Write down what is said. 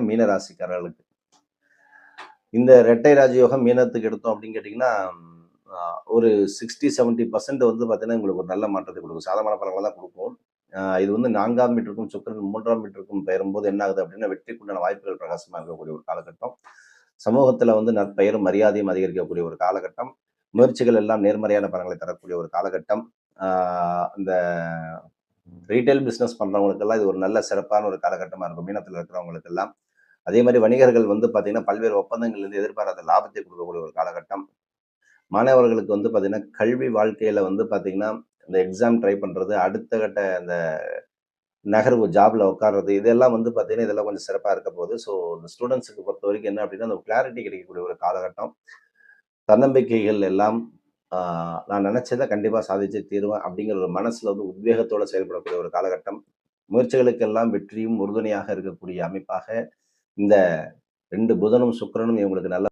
மீன ராசிக்காரர்களுக்கு இந்த இரட்டை ராஜயோகம் மீனத்துக்கு எடுத்தோம் அப்படின்னு கேட்டிங்கன்னா, ஒரு 60, 70% வந்து பார்த்தீங்கன்னா, உங்களுக்கு ஒரு நல்ல மாற்றத்தை கொடுக்கும். சாதகமான பலன்கள தான் குடுக்கும். இது வந்து 4ஆம் வீட்டிற்கும் சுக்கிரன் 3ஆம் வீட்டிற்கும் பெயரும்போது என்ன ஆகுது அப்படின்னா, வெற்றிக்குண்டான வாய்ப்புகள் பிரகாசமா இருக்கக்கூடிய ஒரு காலகட்டம். சமூகத்தில வந்து நற்பெயரும், மரியாதையும் அதிகரிக்கக்கூடிய ஒரு காலகட்டம். முயற்சிகள் எல்லாம் நேர்மறையான பலன்களை தரக்கூடிய ஒரு காலகட்டம். ஆ இந்த ரீட்டெயில் பிசினஸ் பண்றவங்களுக்கெல்லாம் இது ஒரு நல்ல சிறப்பான ஒரு காலகட்டமா இருக்கும். மீனத்தில இருக்கிறவங்களுக்கெல்லாம். அதே மாரி வணிகர்கள் வந்து பார்த்தீங்கன்னா, பல்வேறு ஒப்பந்தங்கள்லேருந்து எதிர்பாராத லாபத்தை கொடுக்கக்கூடிய ஒரு காலகட்டம். மாணவர்களுக்கு வந்து பார்த்தீங்கன்னா, கல்வி வாழ்க்கையில வந்து பார்த்தீங்கன்னா, இந்த எக்ஸாம் ட்ரை பண்றது, அடுத்த கட்ட அந்த நகர்வு ஜாப்ல உட்கார்றது, இதெல்லாம் வந்து பார்த்தீங்கன்னா, இதெல்லாம் கொஞ்சம் சிறப்பா இருக்க போகுது. ஸோ, இந்த ஸ்டூடண்ட்ஸ்க்கு பொறுத்தவரைக்கும் என்ன அப்படின்னா, அந்த கிளாரிட்டி கிடைக்கக்கூடிய ஒரு காலகட்டம். தன்னம்பிக்கைகள் எல்லாம் ஆ நான் நினைச்சத கண்டிப்பா சாதிச்சே தீருவேன் அப்படிங்கிற ஒரு மனசுல வந்து உத்வேகத்தோட செயல்படக்கூடிய ஒரு காலகட்டம். முயற்சிகளுக்கெல்லாம் வெற்றியும் உறுதுணையாக இருக்கக்கூடிய அமைப்பாக இந்த 2 புதனும், சுக்கிரனும் இவங்களுக்கு நல்ல